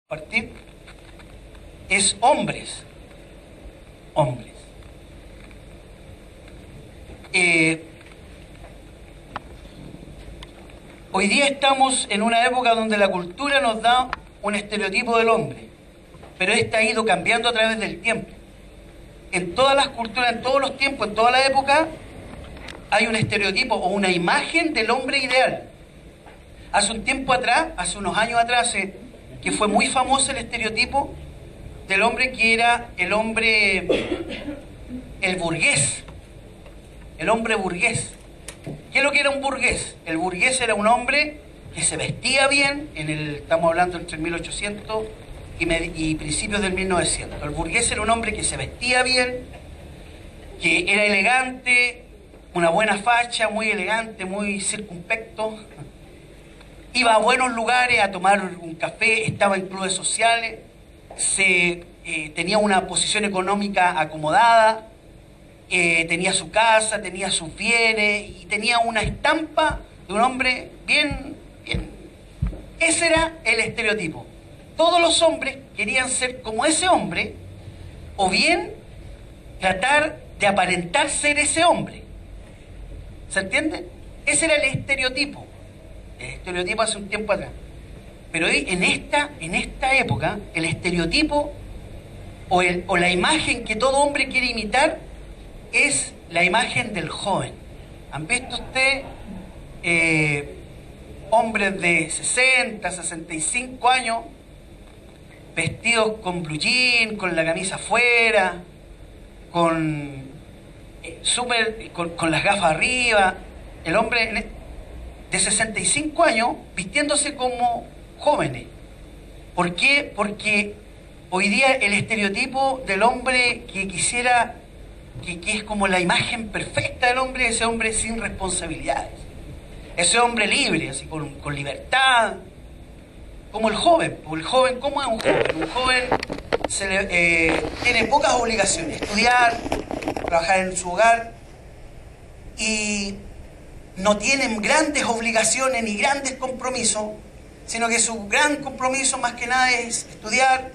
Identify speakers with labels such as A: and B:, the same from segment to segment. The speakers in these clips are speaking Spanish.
A: Partir es hombres. Hombres. Hoy día estamos en una época donde la cultura nos da un estereotipo del hombre, pero este ha ido cambiando a través del tiempo. En todas las culturas, en todos los tiempos, en toda la época, hay un estereotipo o una imagen del hombre ideal. Hace un tiempo atrás, hace unos años atrás, que fue muy famoso el estereotipo del hombre que era el hombre, el burgués, el hombre burgués. ¿Qué es lo que era un burgués? El burgués era un hombre que se vestía bien, estamos hablando entre 1800 y principios del 1900. El burgués era un hombre que se vestía bien, que era elegante, una buena facha, muy elegante, muy circunspecto. Iba a buenos lugares a tomar un café, estaba en clubes sociales, tenía una posición económica acomodada, tenía su casa, tenía sus bienes y tenía una estampa de un hombre bien. Ese era el estereotipo. Todos los hombres querían ser como ese hombre o bien tratar de aparentar ser ese hombre. ¿Se entiende? Ese era el estereotipo. El estereotipo hace un tiempo atrás. Pero hoy, en esta época, el estereotipo o la imagen que todo hombre quiere imitar es la imagen del joven. ¿Han visto ustedes hombres de 60, 65 años vestidos con blue jean, con la camisa afuera, con las gafas arriba? El hombre de 65 años vistiéndose como jóvenes. ¿Por qué? Porque hoy día el estereotipo del hombre que quisiera, que es como la imagen perfecta del hombre, ese hombre sin responsabilidades, ese hombre libre, así con libertad, como el joven. ¿El joven cómo es un joven? Un joven tiene pocas obligaciones: estudiar, trabajar en su hogar, y no tienen grandes obligaciones ni grandes compromisos, sino que su gran compromiso más que nada es estudiar,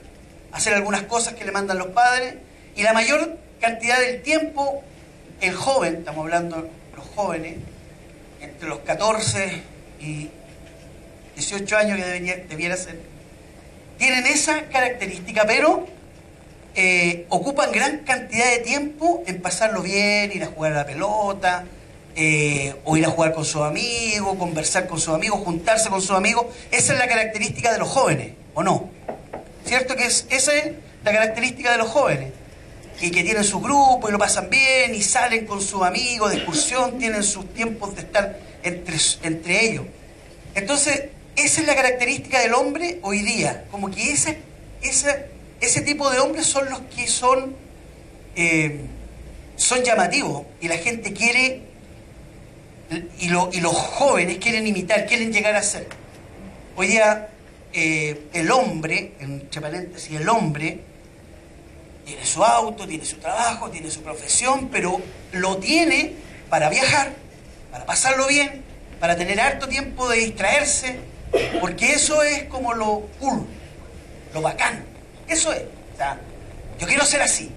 A: hacer algunas cosas que le mandan los padres, y la mayor cantidad del tiempo el joven, estamos hablando de los jóvenes, entre los 14 y 18 años que debiera ser, tienen esa característica, pero ocupan gran cantidad de tiempo en pasarlo bien, ir a jugar a la pelota, o ir a jugar con sus amigos, conversar con sus amigos, juntarse con sus amigos. Esa es la característica de los jóvenes, ¿o no? ¿Cierto que esa es la característica de los jóvenes? Y que tienen su grupo y lo pasan bien y salen con sus amigos de excursión, tienen sus tiempos de estar entre ellos. Entonces, esa es la característica del hombre hoy día. Como que ese tipo de hombres son los que son llamativos y la gente quiere. Y los jóvenes quieren imitar, quieren llegar a ser. Hoy día el hombre, entre paréntesis, el hombre tiene su auto, tiene su trabajo, tiene su profesión, pero lo tiene para viajar, para pasarlo bien, para tener harto tiempo de distraerse, porque eso es como lo cool, lo bacán. Eso es. O sea, yo quiero ser así.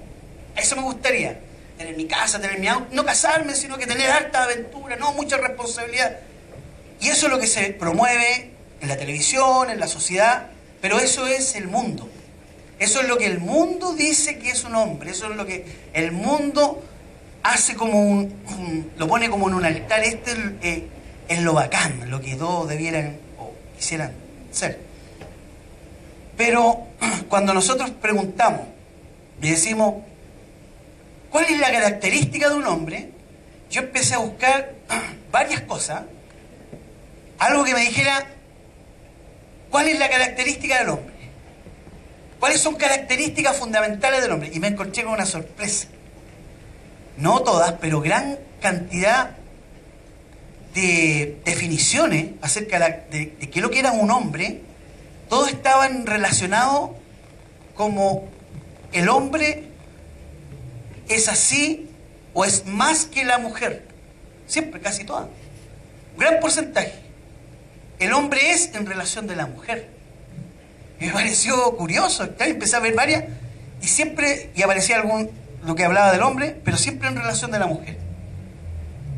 A: Eso me gustaría. Tener mi casa, tener mi auto, no casarme, sino que tener harta aventura, no mucha responsabilidad. Y eso es lo que se promueve en la televisión, en la sociedad, pero eso es el mundo. Eso es lo que el mundo dice que es un hombre, eso es lo que el mundo hace como lo pone como en un altar. Es lo bacán, lo que todos debieran o quisieran ser. Pero cuando nosotros preguntamos y decimos, ¿cuál es la característica de un hombre? Yo empecé a buscar varias cosas. Algo que me dijera, ¿cuál es la característica del hombre? ¿Cuáles son características fundamentales del hombre? Y me encontré con una sorpresa. No todas, pero gran cantidad de definiciones acerca de qué es lo que era un hombre. Todos estaban relacionados como el hombre es así o es más que la mujer. Siempre, casi todas. Un gran porcentaje. El hombre es en relación de la mujer. Y me pareció curioso, empecé a ver varias, y aparecía lo que hablaba del hombre, pero siempre en relación de la mujer.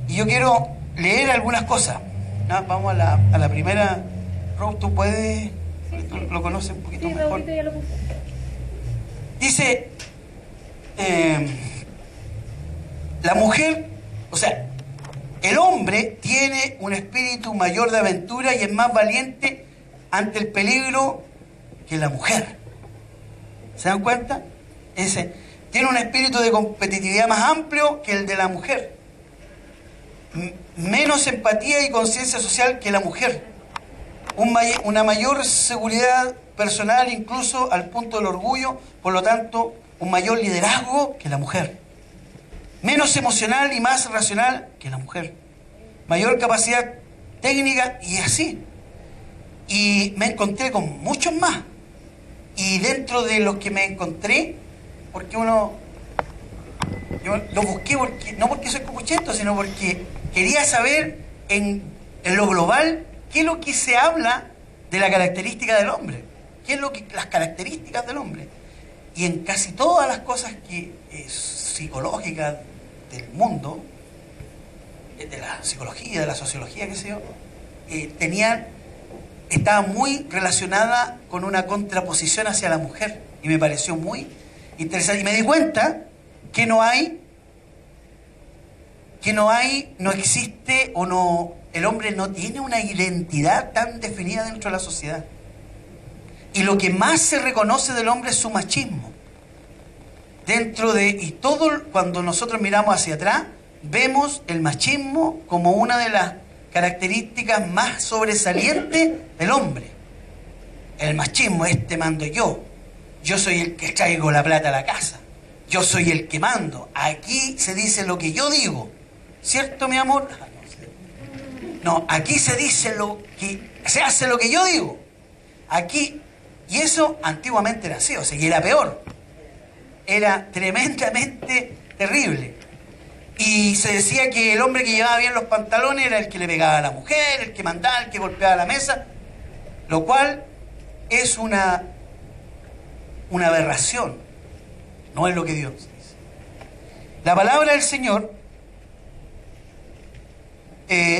A: Y yo quiero leer algunas cosas. ¿No? Vamos a la primera. Rob, ¿tú puedes? Tú lo conoces un poquito mejor.
B: Ya lo puse.
A: Dice, la mujer, o sea, el hombre tiene un espíritu mayor de aventura y es más valiente ante el peligro que la mujer. ¿Se dan cuenta? Tiene un espíritu de competitividad más amplio que el de la mujer. Menos empatía y conciencia social que la mujer. Una mayor seguridad personal, incluso al punto del orgullo, por lo tanto, un mayor liderazgo que la mujer. Menos emocional y más racional que la mujer. Mayor capacidad técnica y así. Y me encontré con muchos más. Y dentro de los que me encontré, yo lo busqué no porque soy copuchento, sino porque quería saber en lo global qué es lo que se habla de la característica del hombre, las características del hombre. Y en casi todas las cosas psicológicas del mundo, de la psicología, de la sociología, qué sé yo, estaba muy relacionada con una contraposición hacia la mujer. Y me pareció muy interesante. Y me di cuenta que no existe el hombre no tiene una identidad tan definida dentro de la sociedad. Y lo que más se reconoce del hombre es su machismo. Cuando nosotros miramos hacia atrás, vemos el machismo como una de las características más sobresalientes del hombre. El machismo mando yo soy el que traigo la plata a la casa, yo soy el que mando, aquí se dice lo que yo digo, ¿cierto, mi amor? No, aquí se hace lo que yo digo, aquí, y eso antiguamente era así, y era peor, era tremendamente terrible. Y se decía que el hombre que llevaba bien los pantalones era el que le pegaba a la mujer, el que mandaba, el que golpeaba la mesa, lo cual es una aberración, no es lo que Dios dice. La palabra del Señor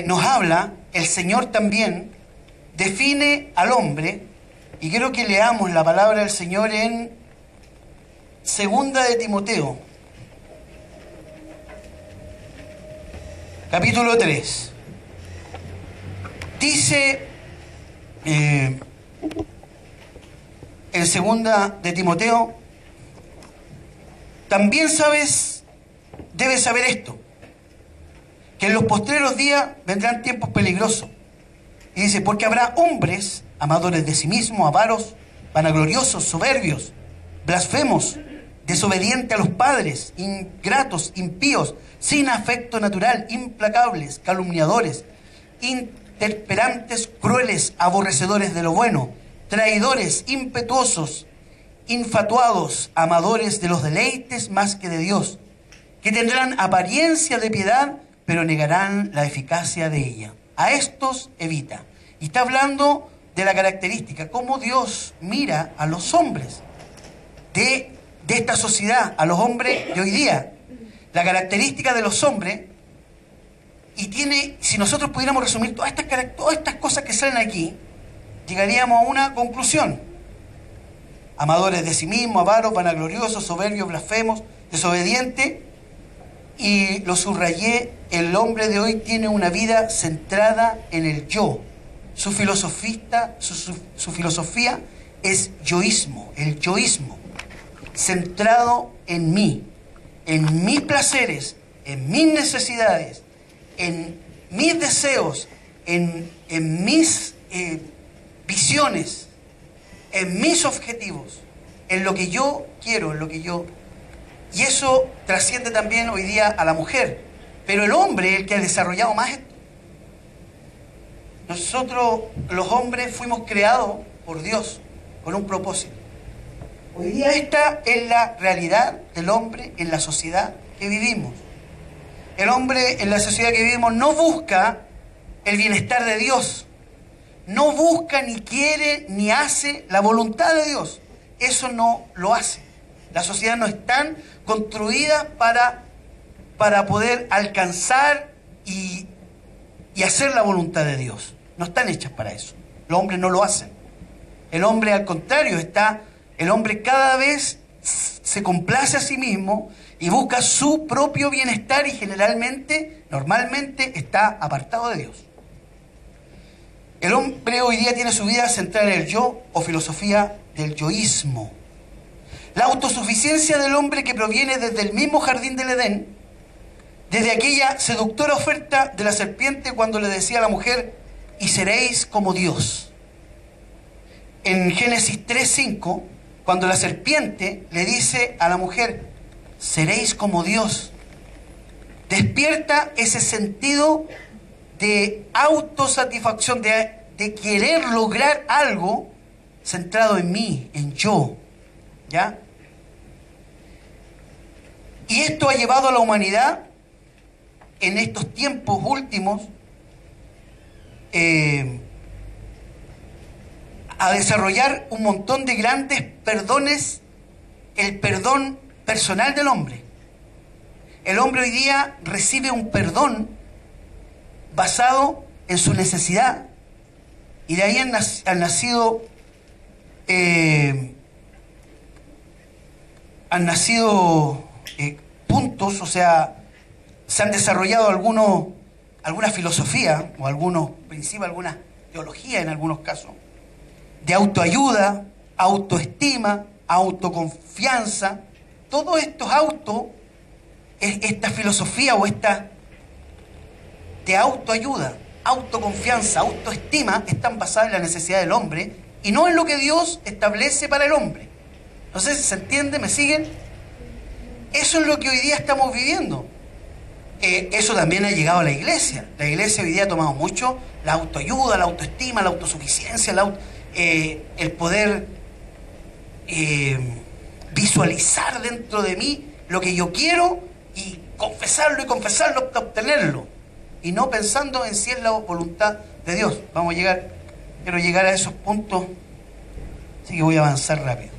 A: nos habla, el Señor también define al hombre, y quiero que leamos la palabra del Señor en 2 de Timoteo, capítulo 3. Dice en 2 de Timoteo, también debes saber esto, que en los postreros días vendrán tiempos peligrosos. Y dice, porque habrá hombres amadores de sí mismos, avaros, vanagloriosos, soberbios, blasfemos, desobedientes a los padres, ingratos, impíos, sin afecto natural, implacables, calumniadores, intemperantes, crueles, aborrecedores de lo bueno, traidores, impetuosos, infatuados, amadores de los deleites más que de Dios, que tendrán apariencia de piedad, pero negarán la eficacia de ella. A estos evita. Y está hablando de la característica, cómo Dios mira a los hombres de esta sociedad, a los hombres de hoy día. La característica de los hombres, si nosotros pudiéramos resumir todas estas cosas que salen aquí, llegaríamos a una conclusión. Amadores de sí mismos, avaros, vanagloriosos, soberbios, blasfemos, desobedientes, y lo subrayé, el hombre de hoy tiene una vida centrada en el yo. Su filosofía es yoísmo, el yoísmo, centrado en mí, en mis placeres, en mis necesidades, en mis deseos, en mis visiones, en mis objetivos, en lo que yo quiero, en lo que yo... Y eso trasciende también hoy día a la mujer. Pero el hombre es el que ha desarrollado más esto. Nosotros, los hombres, fuimos creados por Dios con un propósito. Hoy día esta es la realidad del hombre en la sociedad que vivimos. El hombre en la sociedad que vivimos no busca el bienestar de Dios, no busca, ni quiere, ni hace la voluntad de Dios. Eso no lo hace. La sociedad no está construida para poder alcanzar y hacer la voluntad de Dios. No están hechas para eso. Los hombres no lo hacen. El hombre, al contrario, el hombre cada vez se complace a sí mismo y busca su propio bienestar y generalmente, normalmente, está apartado de Dios. El hombre hoy día tiene su vida centrada en el yo o filosofía del yoísmo. La autosuficiencia del hombre que proviene desde el mismo jardín del Edén, desde aquella seductora oferta de la serpiente cuando le decía a la mujer, y seréis como Dios. En Génesis 3:5, cuando la serpiente le dice a la mujer, seréis como Dios, despierta ese sentido de autosatisfacción, de querer lograr algo centrado en mí, en yo, ¿ya? Y esto ha llevado a la humanidad en estos tiempos últimos a desarrollar un montón de grandes perdones, el perdón personal del hombre. El hombre hoy día recibe un perdón basado en su necesidad, y de ahí han nacido puntos, o sea, se han desarrollado alguna filosofía o algunos principios, alguna teología en algunos casos, de autoayuda, autoestima, autoconfianza. Todos estos esta filosofía o esta de autoayuda, autoconfianza, autoestima, están basadas en la necesidad del hombre y no en lo que Dios establece para el hombre. No sé si se entiende, ¿me siguen? Eso es lo que hoy día estamos viviendo. Eso también ha llegado a la iglesia. La iglesia hoy día ha tomado mucho la autoayuda, la autoestima, la autosuficiencia, el poder visualizar dentro de mí lo que yo quiero y confesarlo hasta obtenerlo. Y no pensando en si es la voluntad de Dios. Quiero llegar a esos puntos, así que voy a avanzar rápido.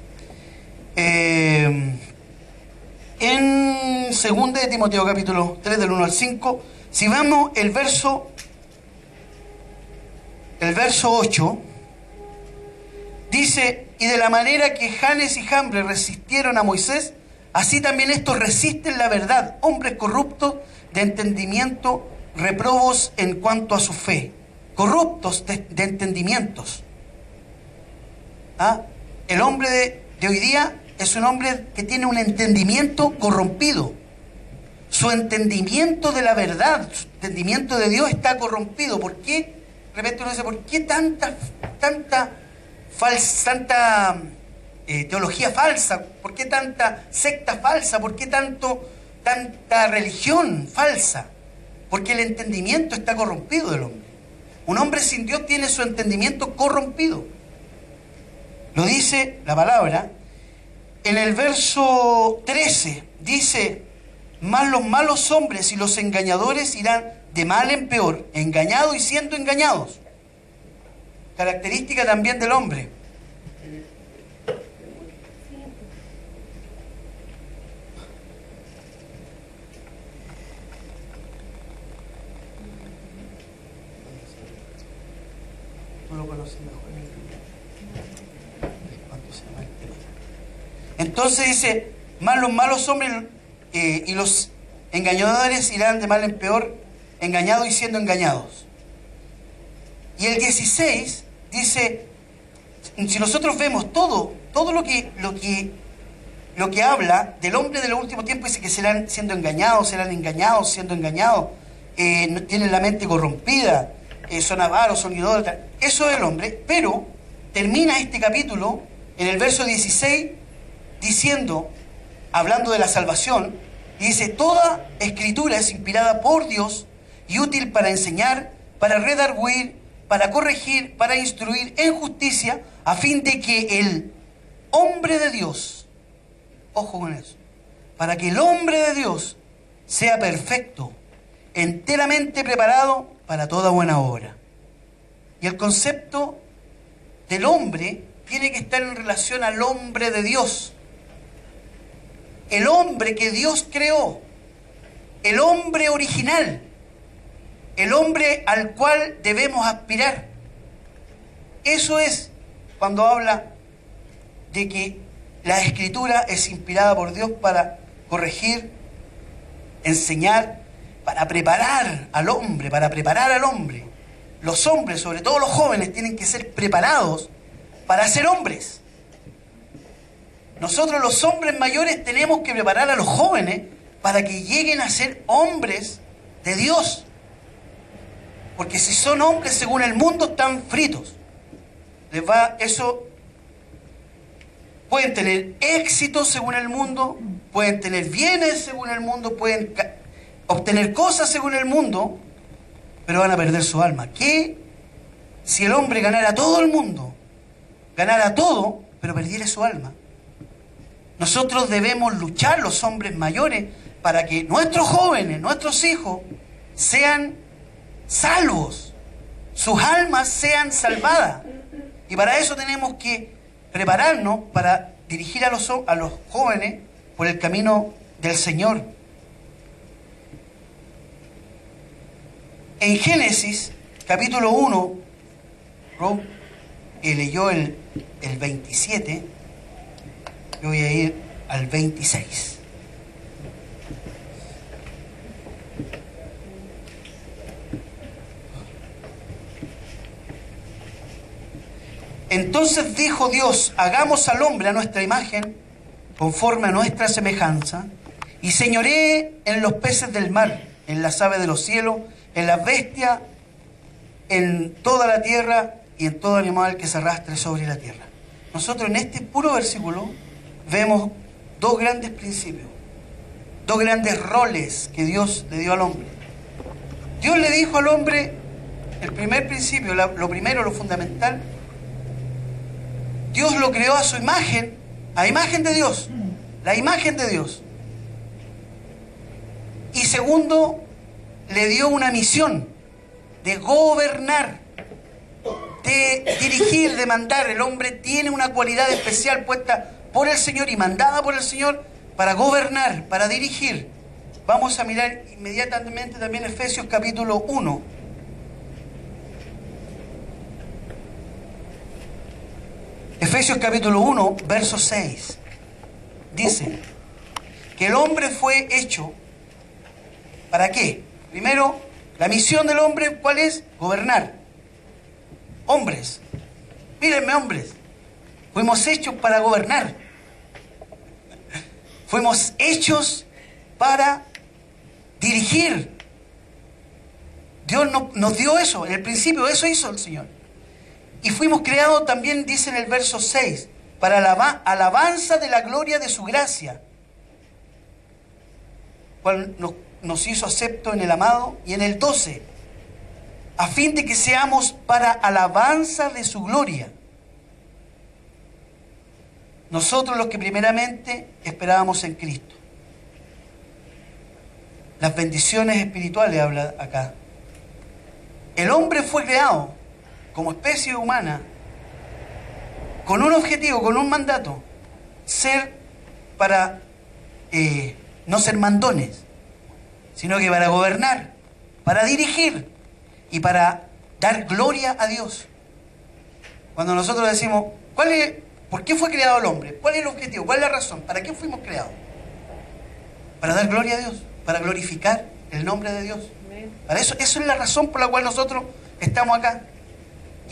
A: En 2 de Timoteo capítulo 3 del 1 al 5, si vemos el verso 8, dice, y de la manera que Janes y Jambres resistieron a Moisés, así también estos resisten la verdad, hombres corruptos de entendimiento, reprobos en cuanto a su fe, corruptos de entendimientos. ¿Ah? El hombre de hoy día es un hombre que tiene un entendimiento corrompido. Su entendimiento de la verdad, su entendimiento de Dios está corrompido. ¿Por qué? De repente uno dice, ¿por qué tanta teología falsa? ¿Por qué tanta secta falsa? ¿Por qué tanta religión falsa? Porque el entendimiento está corrompido del hombre. Un hombre sin Dios tiene su entendimiento corrompido. Lo dice la palabra. En el verso 13 dice, mas los malos hombres y los engañadores irán de mal en peor, engañados y siendo engañados. Característica también del hombre. Tú lo conoces mejor. Entonces dice, más los malos hombres y los engañadores irán de mal en peor, engañados y siendo engañados. Y el 16 dice, si nosotros vemos todo lo que habla del hombre de los últimos tiempos, dice que serán siendo engañados, siendo engañados, no tienen la mente corrompida, son avaros, son idólatras. Eso es el hombre, pero termina este capítulo en el verso 16 diciendo, hablando de la salvación, y dice, toda escritura es inspirada por Dios y útil para enseñar, para redarguir, para corregir, para instruir en justicia, a fin de que el hombre de Dios, ojo con eso, para que el hombre de Dios sea perfecto, enteramente preparado para toda buena obra. Y el concepto del hombre tiene que estar en relación al hombre de Dios. El hombre que Dios creó, el hombre original, el hombre al cual debemos aspirar. Eso es cuando habla de que la Escritura es inspirada por Dios para corregir, enseñar, para preparar al hombre, Los hombres, sobre todo los jóvenes, tienen que ser preparados para ser hombres. Nosotros los hombres mayores tenemos que preparar a los jóvenes para que lleguen a ser hombres de Dios. Porque si son hombres según el mundo, están fritos. Eso pueden tener éxito según el mundo, pueden tener bienes según el mundo, pueden obtener cosas según el mundo, pero van a perder su alma. ¿Qué si el hombre ganara todo el mundo, ganara todo, pero perdiera su alma? Nosotros debemos luchar, los hombres mayores, para que nuestros jóvenes, nuestros hijos, sean salvos, sus almas sean salvadas. Y para eso tenemos que prepararnos para dirigir a los jóvenes por el camino del Señor. En Génesis, capítulo 1, Rob leyó el 27, yo voy a ir al 26. Entonces dijo Dios, hagamos al hombre a nuestra imagen, conforme a nuestra semejanza, y señoree en los peces del mar, en las aves de los cielos, en las bestias, en toda la tierra y en todo animal que se arrastre sobre la tierra. Nosotros en este puro versículo vemos dos grandes principios, dos grandes roles que Dios le dio al hombre. Dios le dijo al hombre, el primer principio, lo primero, lo fundamental, Dios lo creó a su imagen, a imagen de Dios, la imagen de Dios. Y segundo, le dio una misión de gobernar, de dirigir, de mandar. El hombre tiene una cualidad especial puesta por el Señor y mandada por el Señor para gobernar, para dirigir. Vamos a mirar inmediatamente también Efesios capítulo 1. Efesios capítulo 1, verso 6. Dice que el hombre fue hecho, ¿para qué? Primero, la misión del hombre, ¿cuál es? Gobernar. Hombres, mírenme hombres, fuimos hechos para gobernar. Fuimos hechos para dirigir. Dios nos dio eso, en el principio eso hizo el Señor. Y fuimos creados también, dice en el verso 6, para alabanza de la gloria de su gracia, cual nos hizo acepto en el amado. Y en el 12, a fin de que seamos para alabanza de su gloria. Nosotros los que primeramente esperábamos en Cristo. Las bendiciones espirituales habla acá. El hombre fue creado como especie humana con un objetivo, con un mandato, no ser mandones, sino que para gobernar, para dirigir y para dar gloria a Dios. Cuando nosotros decimos, ¿por qué fue creado el hombre? ¿Cuál es el objetivo? ¿Cuál es la razón? ¿Para qué fuimos creados? Para dar gloria a Dios, para glorificar el nombre de Dios. Para eso es la razón por la cual nosotros estamos acá.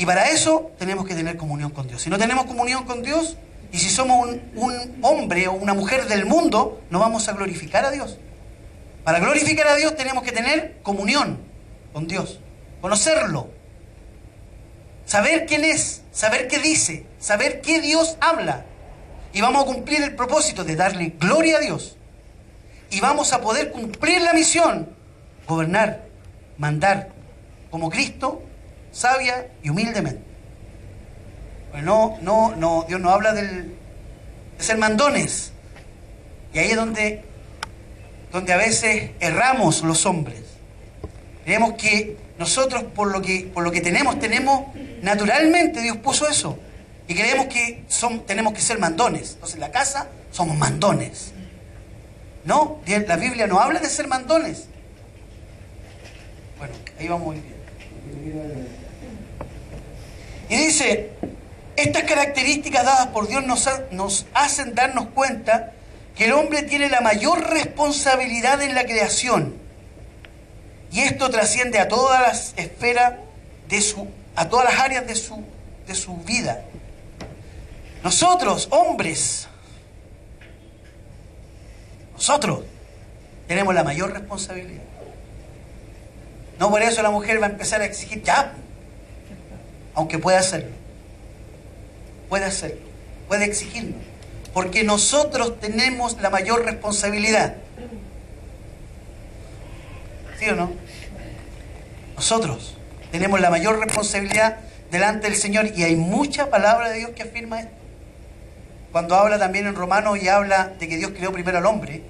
A: Y para eso tenemos que tener comunión con Dios. Si no tenemos comunión con Dios, y si somos un hombre o una mujer del mundo, no vamos a glorificar a Dios. Para glorificar a Dios tenemos que tener comunión con Dios, conocerlo, saber quién es, saber qué dice, saber qué Dios habla. Y vamos a cumplir el propósito de darle gloria a Dios. Y vamos a poder cumplir la misión, gobernar, mandar, como Cristo, sabia y humildemente. Pues Dios no habla de ser mandones. Y ahí es donde a veces erramos los hombres. Creemos que nosotros por lo que tenemos naturalmente, Dios puso eso. Y creemos que tenemos que ser mandones. Entonces en la casa somos mandones. No, la Biblia no habla de ser mandones. Bueno, ahí vamos muy bien. Y dice, estas características dadas por Dios nos hacen darnos cuenta que el hombre tiene la mayor responsabilidad en la creación. Y esto trasciende a todas las esferas a todas las áreas de su vida. Nosotros, hombres, nosotros tenemos la mayor responsabilidad. No por eso la mujer va a empezar a exigir ya, aunque puede hacerlo. Puede exigirnos. Porque nosotros tenemos la mayor responsabilidad. ¿Sí o no? Nosotros tenemos la mayor responsabilidad delante del Señor, y hay mucha palabra de Dios que afirma esto. Cuando habla también en Romanos y habla de que Dios creó primero al hombre,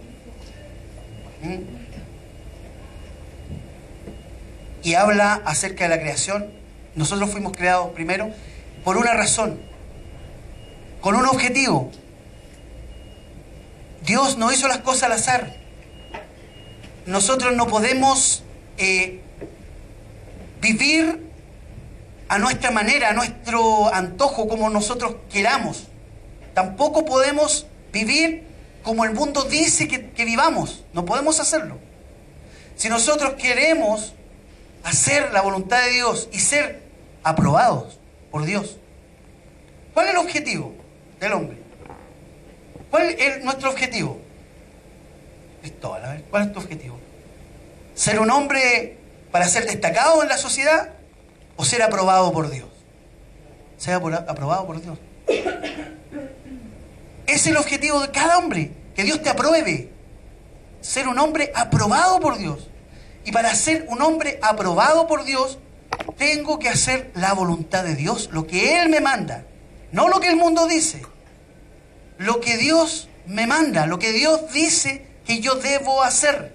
A: y habla acerca de la creación. Nosotros fuimos creados primero por una razón, con un objetivo. Dios no hizo las cosas al azar. Nosotros no podemos vivir a nuestra manera, a nuestro antojo, como nosotros queramos. Tampoco podemos vivir como el mundo dice que vivamos. No podemos hacerlo. Si nosotros queremos hacer la voluntad de Dios y ser aprobados por Dios, ¿cuál es el objetivo del hombre? ¿Cuál es nuestro objetivo? Cristóbal, a ver, ¿cuál es tu objetivo? ¿Ser un hombre para ser destacado en la sociedad o ser aprobado por Dios? Ser aprobado por Dios. Es el objetivo de cada hombre, que Dios te apruebe. Ser un hombre aprobado por Dios. Y para ser un hombre aprobado por Dios, tengo que hacer la voluntad de Dios, lo que Él me manda, no lo que el mundo dice. Lo que Dios me manda, lo que Dios dice que yo debo hacer.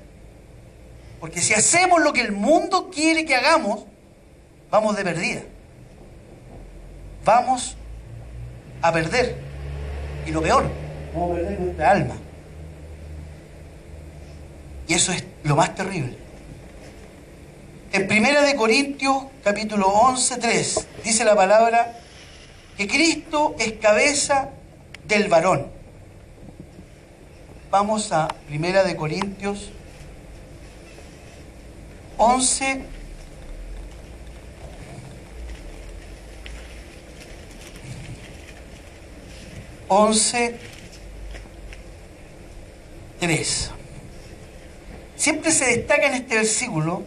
A: Porque si hacemos lo que el mundo quiere que hagamos, vamos de perdida. Vamos a perder. Y lo peor, vamos a perder nuestra alma. Y eso es lo más terrible. En 1 Corintios, capítulo 11, 3, dice la palabra que Cristo es cabeza del varón. Vamos a 1 Corintios 11, 3. Siempre se destaca en este versículo,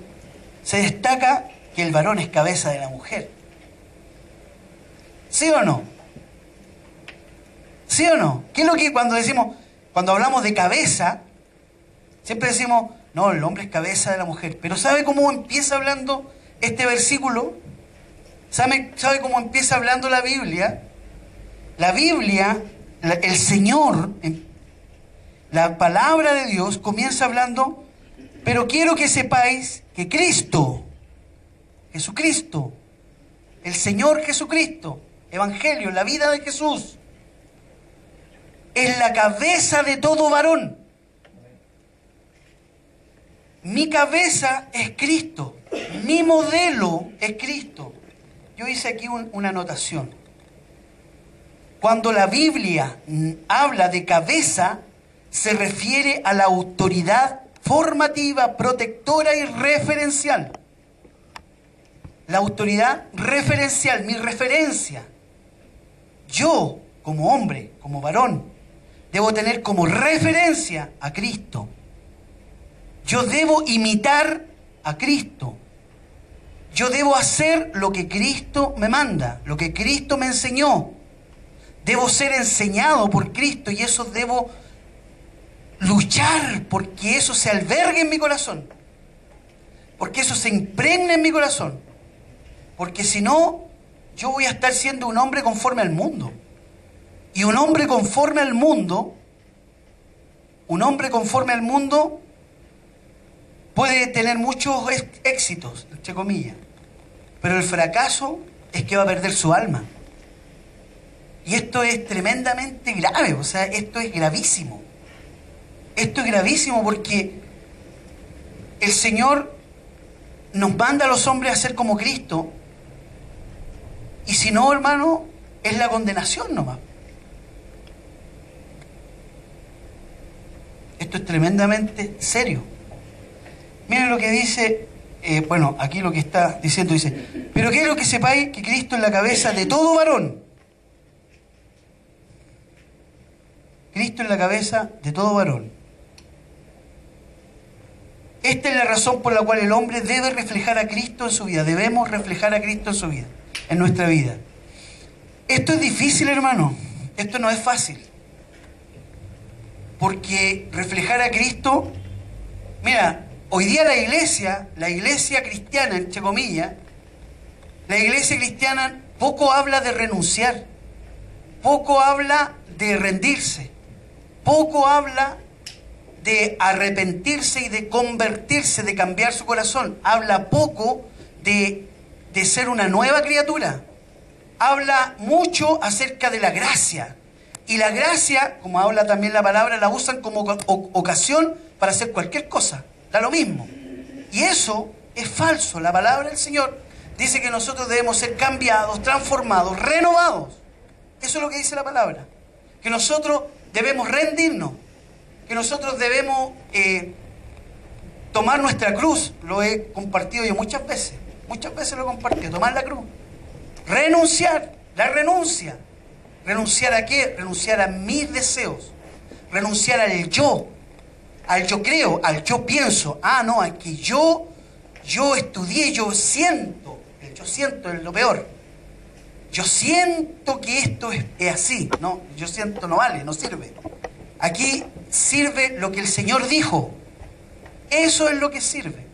A: se destaca que el varón es cabeza de la mujer. ¿Sí o no? ¿Sí o no? ¿Qué es lo que cuando hablamos de cabeza, siempre decimos, no, el hombre es cabeza de la mujer? Pero ¿sabe cómo empieza hablando este versículo? ¿Sabe cómo empieza hablando la Biblia? La Biblia, el Señor, la palabra de Dios comienza hablando, pero quiero que sepáis que Cristo, Jesucristo, el Señor Jesucristo, Evangelio, la vida de Jesús, es la cabeza de todo varón. Mi cabeza es Cristo, mi modelo es Cristo. Yo hice aquí una anotación. Cuando la Biblia habla de cabeza, se refiere a la autoridad formativa, protectora y referencial. La autoridad referencial, mi referencia. Yo, como hombre, como varón, debo tener como referencia a Cristo. Yo debo imitar a Cristo. Yo debo hacer lo que Cristo me manda, lo que Cristo me enseñó. Debo ser enseñado por Cristo y eso debo luchar porque eso se albergue en mi corazón. Porque eso se impregne en mi corazón. Porque si no, yo voy a estar siendo un hombre conforme al mundo. Y un hombre conforme al mundo puede tener muchos éxitos, entre comillas, pero el fracaso es que va a perder su alma. Y esto es tremendamente grave, o sea, esto es gravísimo. Esto es gravísimo porque el Señor nos manda a los hombres a ser como Cristo, y si no, hermano, es la condenación nomás. Esto es tremendamente serio. Miren lo que dice, bueno, aquí lo que está diciendo, dice, pero quiero que sepáis que Cristo es la cabeza de todo varón. Cristo es la cabeza de todo varón. Esta es la razón por la cual el hombre debe reflejar a Cristo en su vida. Debemos reflejar a Cristo en su vida, en nuestra vida. Esto es difícil, hermano. Esto no es fácil. Porque reflejar a Cristo, mira, hoy día la iglesia cristiana, entre comillas, la iglesia cristiana poco habla de renunciar, poco habla de rendirse, poco habla de arrepentirse y de convertirse, de cambiar su corazón. Habla poco de ser una nueva criatura. Habla mucho acerca de la gracia. Y la gracia, como habla también la palabra, la usan como ocasión para hacer cualquier cosa. Da lo mismo. Y eso es falso. La palabra del Señor dice que nosotros debemos ser cambiados, transformados, renovados. Eso es lo que dice la palabra. Que nosotros debemos rendirnos. Que nosotros debemos tomar nuestra cruz. Lo he compartido yo muchas veces lo he compartido. Tomar la cruz. Renunciar. La renuncia. ¿Renunciar a qué? Renunciar a mis deseos. Renunciar al yo creo, al yo pienso. Ah, no, al que yo estudié, yo siento. El yo siento es lo peor. Yo siento que esto es así. No, yo siento no vale, no sirve. Aquí sirve lo que el Señor dijo. Eso es lo que sirve.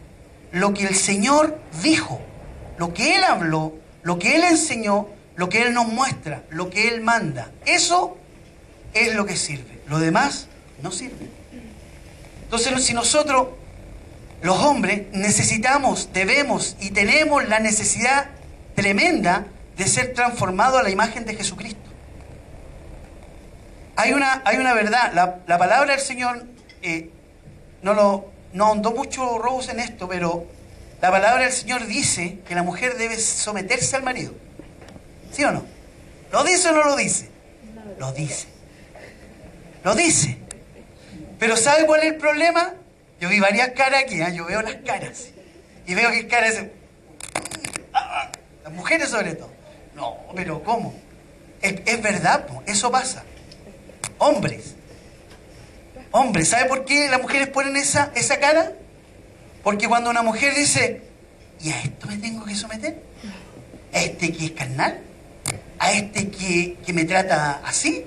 A: Lo que el Señor dijo. Lo que Él habló, lo que Él enseñó, lo que Él nos muestra, lo que Él manda. Eso es lo que sirve. Lo demás no sirve. Entonces, si nosotros, los hombres, necesitamos, debemos y tenemos la necesidad tremenda de ser transformados a la imagen de Jesucristo. Hay una verdad. La palabra del Señor, no ahondó mucho Rose en esto, pero la palabra del Señor dice que la mujer debe someterse al marido. ¿Sí o no? ¿Lo dice o no lo dice? Lo dice. Lo dice. Pero ¿sabe cuál es el problema? Yo vi varias caras aquí, yo veo las caras. Y veo que caras... las mujeres sobre todo. No, pero ¿cómo? Es verdad, eso pasa. Hombres, ¿sabe por qué las mujeres ponen esa cara? Porque cuando una mujer dice, ¿y a esto me tengo que someter? ¿A este que es carnal? ¿A este que me trata así?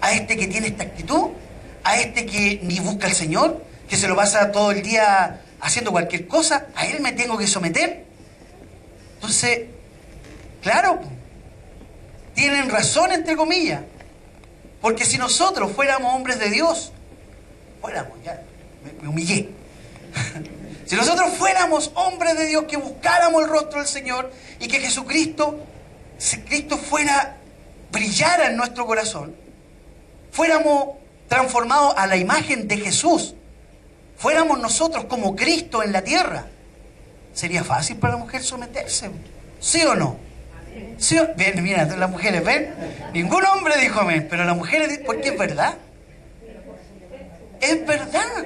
A: ¿A este que tiene esta actitud? ¿A este que ni busca al Señor? ¿Que se lo pasa todo el día haciendo cualquier cosa? ¿A él me tengo que someter? Entonces, claro, tienen razón, entre comillas. Porque si nosotros fuéramos hombres de Dios, ya me humillé. Si nosotros fuéramos hombres de Dios, que buscáramos el rostro del Señor y que Cristo brillara en nuestro corazón, fuéramos transformados a la imagen de Jesús, fuéramos nosotros como Cristo en la tierra, sería fácil para la mujer someterse, ¿sí o no? ¿Sí o? Bien, mira, las mujeres, ¿ven? Ningún hombre dijo amén, pero las mujeres, porque es verdad. Es verdad.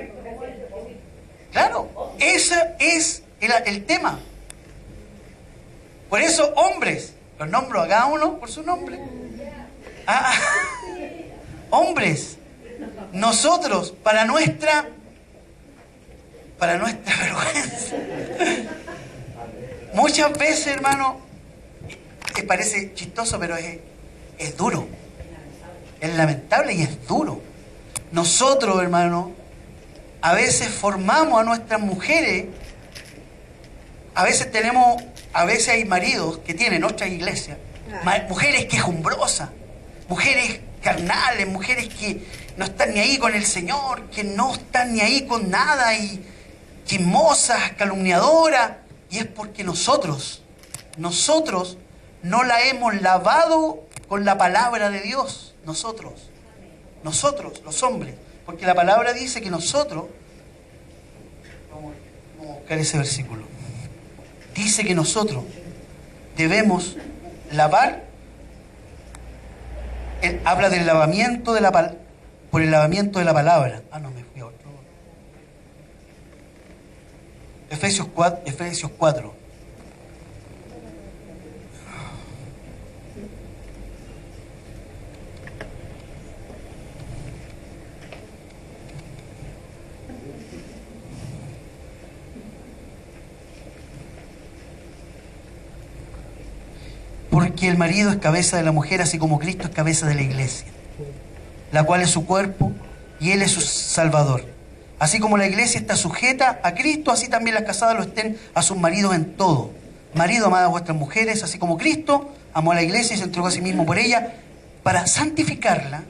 A: Claro, ese es el tema. Por eso, hombres, los nombro a cada uno por su nombre. Hombres, nosotros, para nuestra vergüenza, muchas veces, hermano, parece chistoso, pero es duro. Es lamentable y es duro. Nosotros, hermano, a veces formamos a nuestras mujeres, a veces hay maridos que tienen otras iglesias, mujeres quejumbrosas, mujeres carnales, mujeres que no están ni ahí con el Señor, que no están ni ahí con nada, y chismosas, calumniadoras, y es porque nosotros no la hemos lavado con la palabra de Dios. Nosotros, los hombres, porque la palabra dice que nosotros, vamos a buscar ese versículo, dice que nosotros debemos lavar, habla del lavamiento de por el lavamiento de la palabra. No, me fui a otro. Efesios 4. Porque el marido es cabeza de la mujer, así como Cristo es cabeza de la iglesia, la cual es su cuerpo, y Él es su Salvador. Así como la iglesia está sujeta a Cristo, así también las casadas lo estén a sus maridos en todo. Marido, amad a vuestras mujeres, así como Cristo amó a la iglesia y se entregó a sí mismo por ella, para santificarla,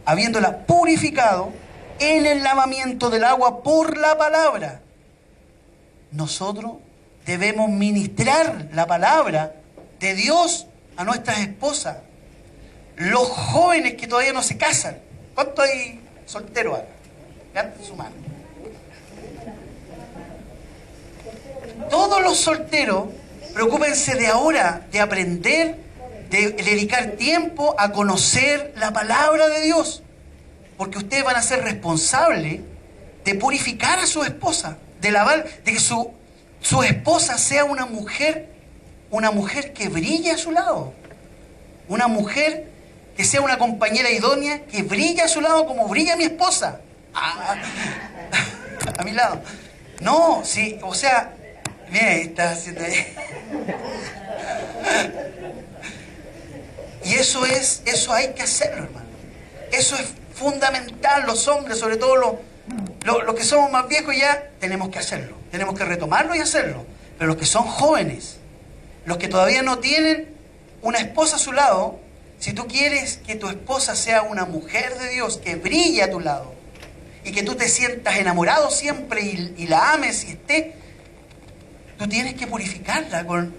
A: habiéndola purificado en el lavamiento del agua por la palabra. Nosotros debemos ministrar la palabra de Dios a nuestras esposas. Los jóvenes que todavía no se casan, ¿cuántos hay solteros acá? Levanten su mano. Todos los solteros, preocúpense de ahora, de aprender, de dedicar tiempo a conocer la palabra de Dios, porque ustedes van a ser responsables de purificar a su esposa, de lavar, de que su esposa sea una mujer que brille a su lado, una mujer que sea una compañera idónea que brille a su lado como brilla mi esposa, a mi lado. No, sí, o sea, mira, está haciendo ahí. Y eso hay que hacerlo, hermano. Eso es fundamental. Los hombres, sobre todo los que somos más viejos, ya tenemos que hacerlo, tenemos que retomarlo y hacerlo. Pero los que son jóvenes, los que todavía no tienen una esposa a su lado, si tú quieres que tu esposa sea una mujer de Dios, que brille a tu lado, y que tú te sientas enamorado siempre y la ames y esté, tú tienes que purificarla con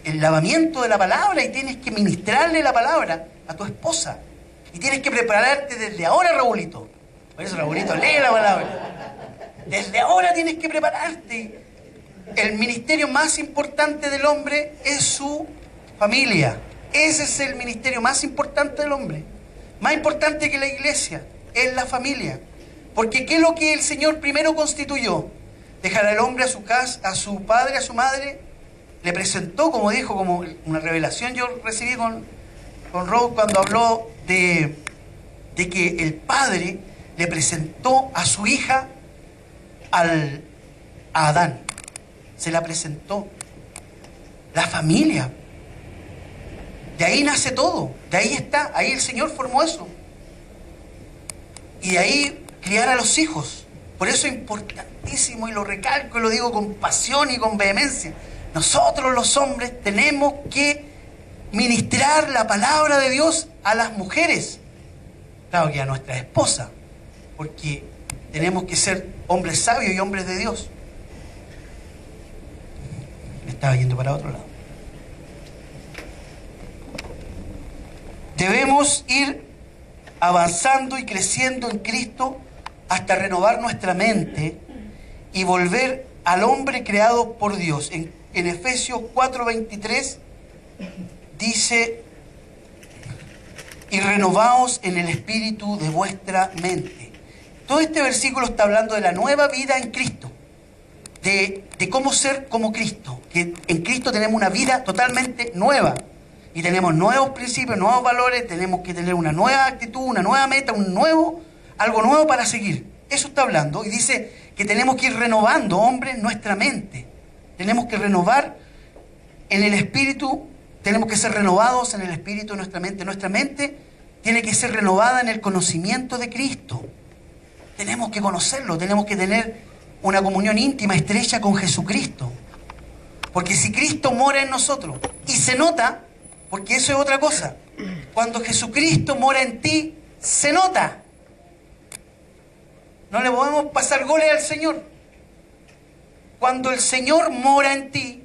A: el lavamiento de la palabra, y tienes que ministrarle la palabra a tu esposa. Y tienes que prepararte desde ahora, Raulito. Por eso, Raulito, lee la palabra. Desde ahora tienes que prepararte. El ministerio más importante del hombre es su familia. Ese es el ministerio más importante del hombre. Más importante que la iglesia, es la familia. Porque ¿qué es lo que el Señor primero constituyó? Dejar al hombre a su casa, a su padre, a su madre. Le presentó, como dijo, como una revelación yo recibí con Rob cuando habló de que el padre le presentó a su hija a Adán. Se la presentó. La familia. De ahí nace todo. De ahí está. Ahí el Señor formó eso. Y de ahí criar a los hijos. Por eso es importantísimo, y lo recalco y lo digo con pasión y con vehemencia. Nosotros los hombres tenemos que ministrar la palabra de Dios a las mujeres. Claro que a nuestra esposa. Porque tenemos que ser hombres sabios y hombres de Dios. Me estaba yendo para otro lado. Debemos ir avanzando y creciendo en Cristo hasta renovar nuestra mente y volver al hombre creado por Dios. En Efesios 4:23 dice: y renovaos en el espíritu de vuestra mente. Todo este versículo está hablando de la nueva vida en Cristo, de cómo ser como Cristo, que en Cristo tenemos una vida totalmente nueva, y tenemos nuevos principios, nuevos valores, tenemos que tener una nueva actitud, una nueva meta, algo nuevo para seguir. Eso está hablando, y dice que tenemos que ir renovando, hombres, nuestra mente. Tenemos que renovar en el espíritu, tenemos que ser renovados en el espíritu de nuestra mente. Nuestra mente tiene que ser renovada en el conocimiento de Cristo. Tenemos que conocerlo, tenemos que tener una comunión íntima, estrecha con Jesucristo. Porque si Cristo mora en nosotros, y se nota, porque eso es otra cosa, cuando Jesucristo mora en ti, se nota. No le podemos pasar goles al Señor. Cuando el Señor mora en ti,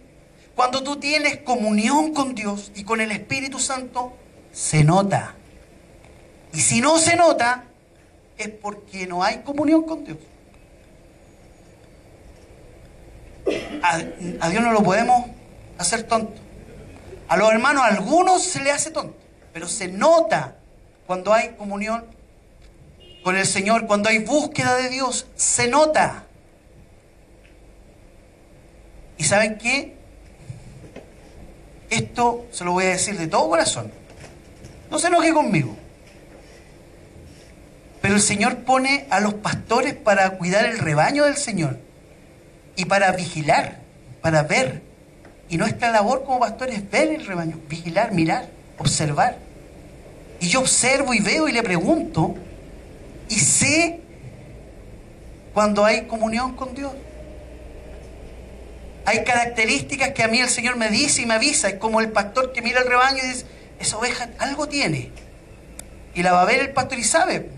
A: cuando tú tienes comunión con Dios y con el Espíritu Santo, se nota. Y si no se nota, es porque no hay comunión con Dios. A Dios no lo podemos hacer tonto. A los hermanos, a algunos se les hace tonto, pero se nota cuando hay comunión con el Señor, cuando hay búsqueda de Dios, se nota. ¿Y saben qué? Esto se lo voy a decir de todo corazón. No se enoje conmigo. Pero el Señor pone a los pastores para cuidar el rebaño del Señor y para vigilar, para ver. Y nuestra labor como pastores es ver el rebaño, vigilar, mirar, observar. Y yo observo y veo y le pregunto y sé cuando hay comunión con Dios. Hay características que a mí el Señor me dice y me avisa. Es como el pastor que mira el rebaño y dice, esa oveja algo tiene. Y la va a ver el pastor y sabe.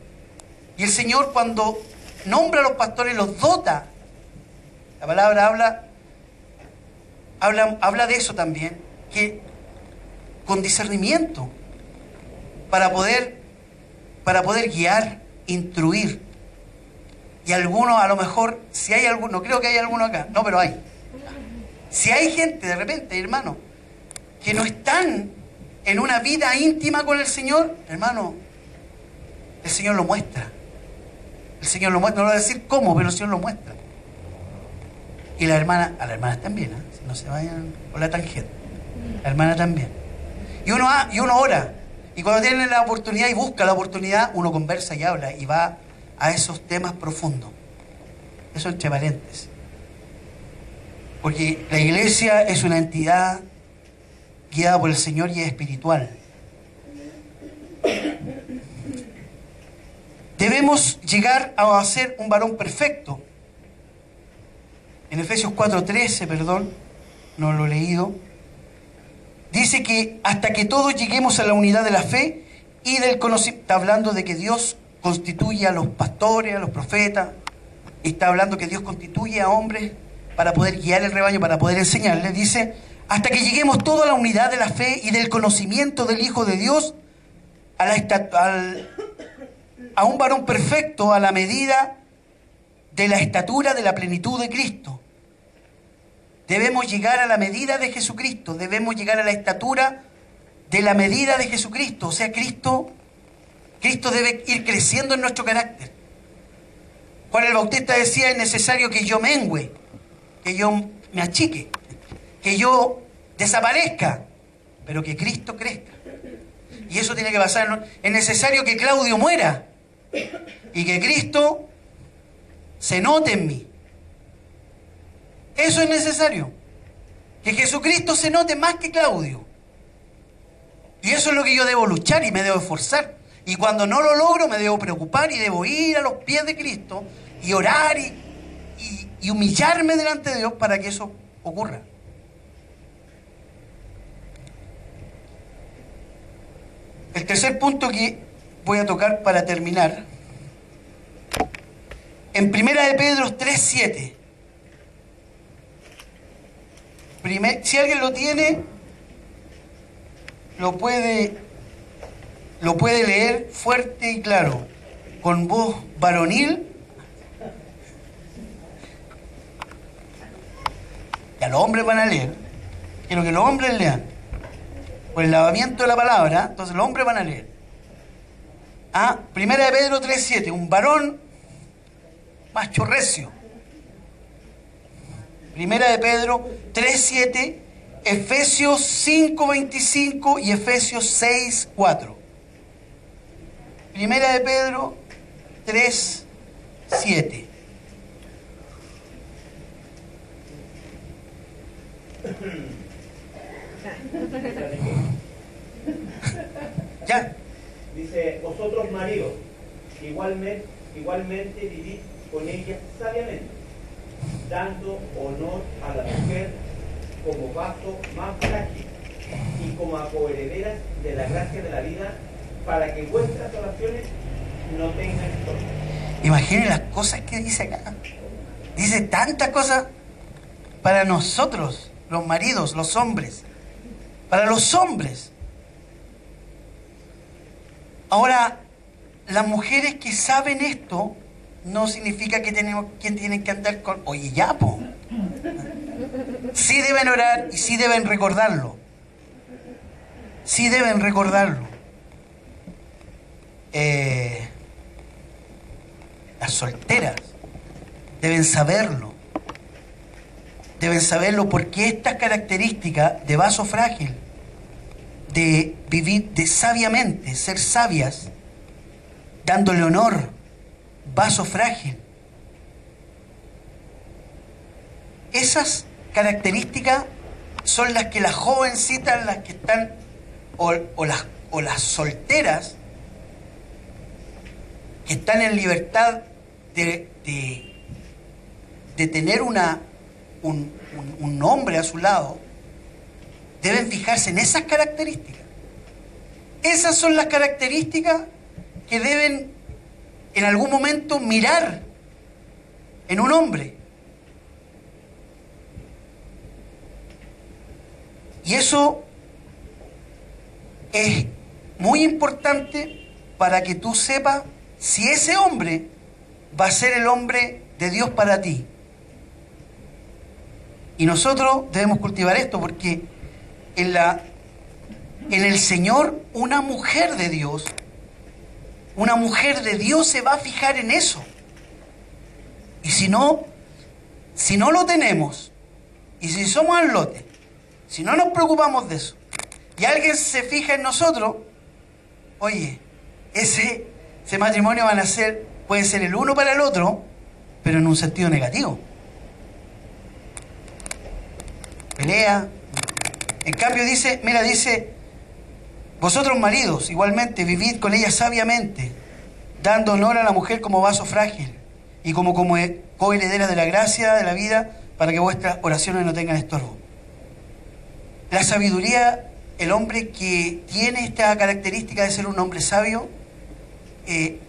A: Y el Señor, cuando nombra a los pastores, los dota. La palabra habla de eso también, que con discernimiento, para poder guiar, instruir. Y algunos, a lo mejor, si hay alguno, no creo que haya alguno acá, no, pero hay. Si hay gente, de repente, hermano, que no están en una vida íntima con el Señor, hermano, el Señor lo muestra. El Señor lo muestra, no voy a decir cómo, pero el Señor lo muestra. Y a las hermanas también, ¿eh? Si no se vayan por la tangente. La hermana también. Y uno ora. Y cuando tiene la oportunidad y busca la oportunidad, uno conversa y habla y va a esos temas profundos. Eso entre paréntesis. Porque la iglesia es una entidad guiada por el Señor y es espiritual. Debemos llegar a ser un varón perfecto. En Efesios 4:13, perdón, no lo he leído, dice que hasta que todos lleguemos a la unidad de la fe y del conocimiento. Está hablando de que Dios constituye a los pastores, a los profetas. Está hablando que Dios constituye a hombres para poder guiar el rebaño, para poder enseñarles. Dice, hasta que lleguemos todos a la unidad de la fe y del conocimiento del Hijo de Dios, a un varón perfecto, a la medida de la estatura de la plenitud de Cristo. Debemos llegar a la medida de Jesucristo, debemos llegar a la estatura de la medida de Jesucristo. O sea, Cristo debe ir creciendo en nuestro carácter. Juan el Bautista decía, es necesario que yo mengüe, que yo me achique, que yo desaparezca, pero que Cristo crezca. Y eso tiene que pasar. Es necesario que Claudio muera y que Cristo se note en mí. Eso es necesario. Que Jesucristo se note más que Claudio. Y eso es lo que yo debo luchar y me debo esforzar. Y cuando no lo logro me debo preocupar y debo ir a los pies de Cristo y orar y humillarme delante de Dios para que eso ocurra. El tercer punto que voy a tocar para terminar, en 1 de Pedro 3:7. Si alguien lo tiene, lo puede leer fuerte y claro, con voz varonil. Ya los hombres van a leer. Quiero que los hombres lean. Por el lavamiento de la palabra, entonces los hombres van a leer. 1 de Pedro 3:7, un varón macho recio. 1 de Pedro 3:7, Efesios 5:25 y Efesios 6:4. 1 de Pedro 3:7. Ya.
B: Dice, vosotros maridos, igualmente vivid con ella sabiamente, dando honor a la mujer como vaso más frágil y como a coherederas de la gracia de la vida, para que vuestras oraciones no tengan estorbo.
A: Imaginen las cosas que dice acá. Dice tantas cosas. para nosotros, los maridos, los hombres, para los hombres. Ahora, las mujeres que saben esto, no significa que tienen que andar con, oye, ya, po. Sí deben orar y sí deben recordarlo. Sí deben recordarlo. Las solteras deben saberlo. Deben saberlo porque estas características de vaso frágil, de vivir de sabiamente, ser sabias, dándole honor, vaso frágil. Esas características son las que las jovencitas, las que están, o las solteras, que están en libertad de tener un hombre a su lado, deben fijarse en esas características. Esas son las características que deben en algún momento mirar en un hombre. Y eso es muy importante para que tú sepas si ese hombre va a ser el hombre de Dios para ti. Y nosotros debemos cultivar esto porque en el Señor una mujer de Dios se va a fijar en eso. Y si no lo tenemos, y si somos al lote, si no nos preocupamos de eso, y alguien se fija en nosotros, oye, ese matrimonio puede ser el uno para el otro, pero en un sentido negativo. Pelea. En cambio dice, vosotros maridos, igualmente, vivid con ella sabiamente, dando honor a la mujer como vaso frágil y como coheredera de la gracia de la vida, para que vuestras oraciones no tengan estorbo. La sabiduría, el hombre que tiene esta característica de ser un hombre sabio,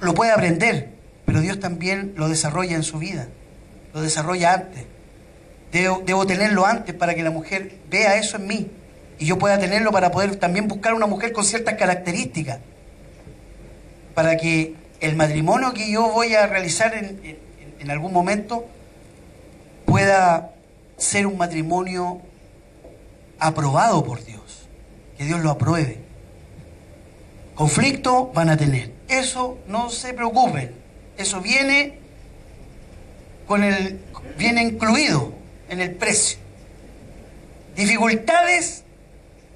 A: lo puede aprender, pero Dios también lo desarrolla en su vida, lo desarrolla antes. Debo tenerlo antes para que la mujer vea eso en mí y yo pueda tenerlo para poder también buscar una mujer con ciertas características, para que el matrimonio que yo voy a realizar en algún momento pueda ser un matrimonio aprobado por Dios, que Dios lo apruebe. Conflicto van a tener, eso no se preocupen, eso viene incluido en el precio. Dificultades,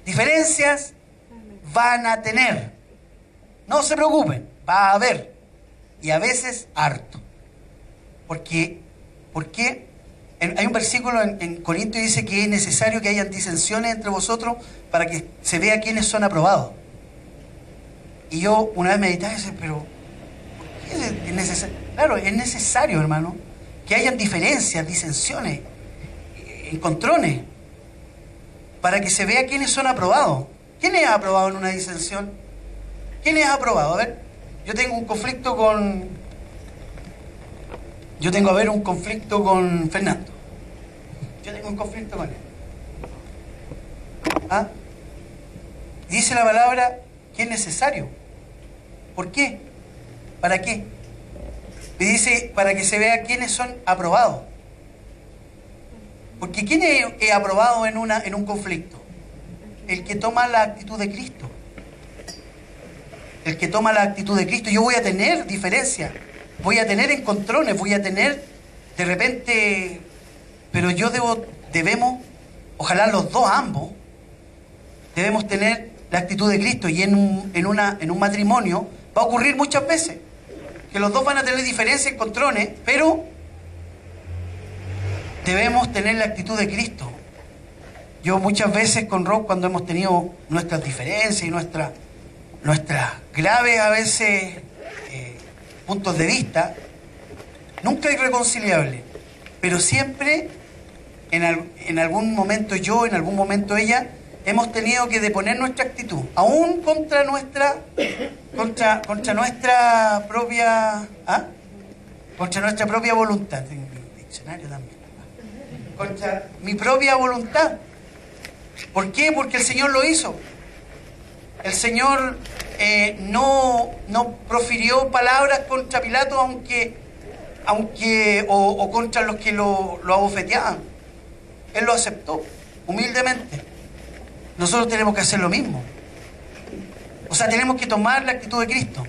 A: diferencias van a tener, no se preocupen, va a haber, y a veces harto. ¿Por qué? Hay un versículo en Corintios que dice que es necesario que hayan disensiones entre vosotros para que se vea quiénes son aprobados. Y yo una vez meditaba y decía, pero ¿por qué es necesario? Claro, es necesario, hermano, que hayan diferencias, disensiones, encontrones, para que se vea quiénes son aprobados. ¿Quién es aprobado en una disensión? ¿Quién es aprobado? A ver, yo tengo un conflicto con Fernando. Yo tengo un conflicto con él. ¿Ah? Dice la palabra que es necesario. ¿Por qué? ¿Para qué? Y dice, para que se vea quiénes son aprobados. Porque ¿quién es aprobado en un conflicto? El que toma la actitud de Cristo. El que toma la actitud de Cristo. Yo voy a tener diferencias, voy a tener encontrones, voy a tener de repente, pero debemos, ojalá los dos, ambos, debemos tener la actitud de Cristo. Y en un matrimonio va a ocurrir muchas veces que los dos van a tener diferencias, encontrones, pero debemos tener la actitud de Cristo. Yo muchas veces con Rob, cuando hemos tenido nuestras diferencias y nuestras graves a veces puntos de vista, nunca irreconciliables, pero siempre en algún momento yo, en algún momento ella, hemos tenido que deponer nuestra actitud, aún contra nuestra propia voluntad. En el diccionario también. contra mi propia voluntad. ¿Por qué? Porque el Señor lo hizo. El Señor no profirió palabras contra Pilato, o contra los que lo abofeteaban. Él lo aceptó humildemente. Nosotros tenemos que hacer lo mismo. O sea, tenemos que tomar la actitud de Cristo.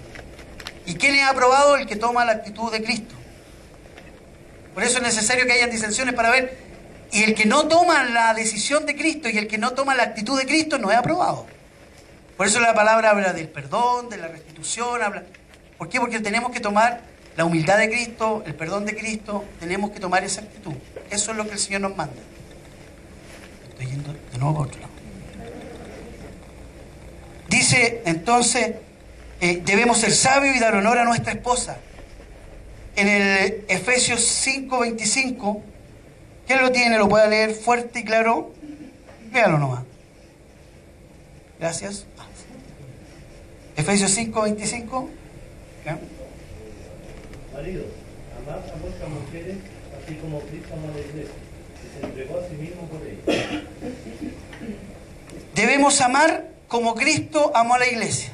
A: ¿Y quién es aprobado? El que toma la actitud de Cristo. Por eso es necesario que haya disensiones para ver. Y el que no toma la decisión de Cristo y el que no toma la actitud de Cristo no es aprobado. Por eso la palabra habla del perdón, de la restitución. ¿Por qué? Porque tenemos que tomar la humildad de Cristo, el perdón de Cristo. Tenemos que tomar esa actitud. Eso es lo que el Señor nos manda. Estoy yendo de nuevo para otro lado. Dice entonces, debemos ser sabios y dar honor a nuestra esposa. En el Efesios 5:25, ¿quién lo tiene? ¿Lo puede leer fuerte y claro? Véalo nomás. Gracias. Efesios 5:25.
C: Maridos, amad a vuestras mujeres, así como Cristo amó a la iglesia, y se entregó a sí mismo por ella.
A: Debemos amar como Cristo amó a la iglesia.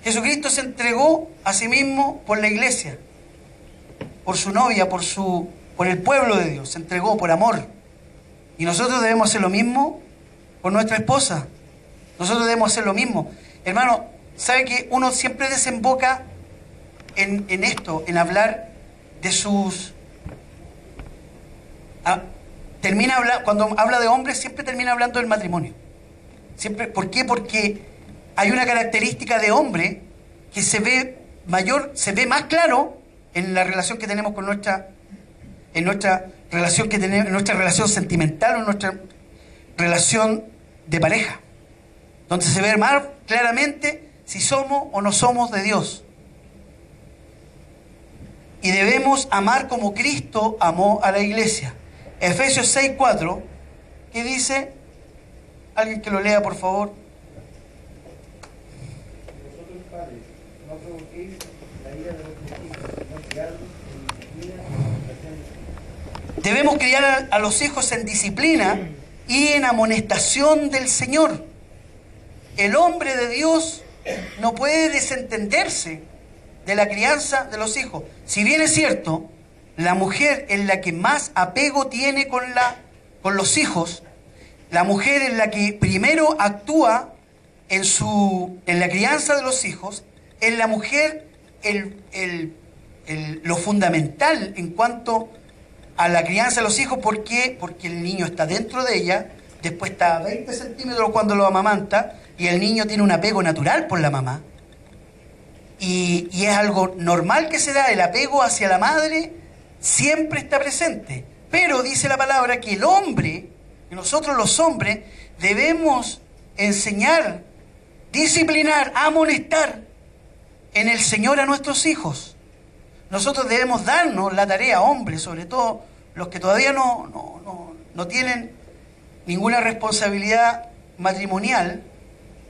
A: Jesucristo se entregó a sí mismo por la iglesia, por su novia, por el pueblo de Dios. Se entregó por amor. Y nosotros debemos hacer lo mismo por nuestra esposa. Nosotros debemos hacer lo mismo. Hermano, ¿sabe que uno siempre desemboca en esto, en hablar de sus... cuando habla de hombres, siempre termina hablando del matrimonio. Siempre, ¿por qué? Porque hay una característica de hombre que se ve más claro en la relación que tenemos con nuestra relación sentimental o en nuestra relación de pareja, donde se ve más claramente si somos o no somos de Dios. Y debemos amar como Cristo amó a la iglesia. Efesios 6:4, ¿qué dice? Alguien que lo lea, por favor.
C: Vosotros, padres, no provoquéis la ira de vuestros hijos, sino criadlos en disciplina y amonestación.
A: Debemos criar a los hijos en disciplina y en amonestación del Señor. El hombre de Dios no puede desentenderse de la crianza de los hijos. Si bien es cierto, la mujer es la que más apego tiene con los hijos, la mujer es la que primero actúa en la crianza de los hijos, es la mujer lo fundamental en cuanto a la crianza de los hijos. ¿Por qué? Porque el niño está dentro de ella, después está a 20 centímetros cuando lo amamanta, y el niño tiene un apego natural por la mamá. Y es algo normal que se da, el apego hacia la madre siempre está presente. Pero dice la palabra que el hombre, que nosotros los hombres, debemos enseñar, disciplinar, amonestar en el Señor a nuestros hijos. Nosotros debemos darnos la tarea, hombres, sobre todo los que todavía no tienen ninguna responsabilidad matrimonial.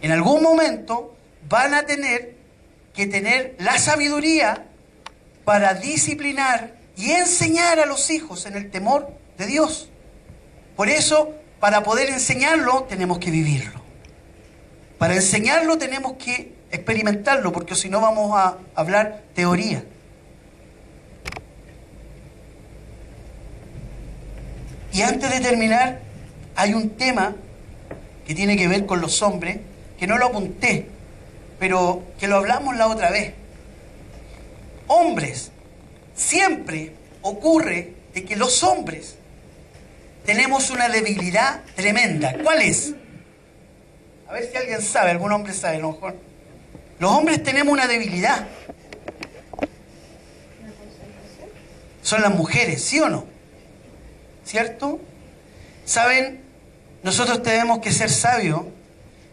A: En algún momento van a tener que tener la sabiduría para disciplinar y enseñar a los hijos en el temor de Dios. Por eso, para poder enseñarlo, tenemos que vivirlo. Para enseñarlo tenemos que experimentarlo, porque si no vamos a hablar teoría. Y antes de terminar, hay un tema que tiene que ver con los hombres, que no lo apunté, pero que lo hablamos la otra vez. Hombres, siempre ocurre de que los hombres tenemos una debilidad tremenda. ¿Cuál es? A ver si alguien sabe, algún hombre sabe, a lo mejor. Los hombres tenemos una debilidad. Son las mujeres, ¿sí o no? ¿Cierto? ¿Saben? Nosotros tenemos que ser sabios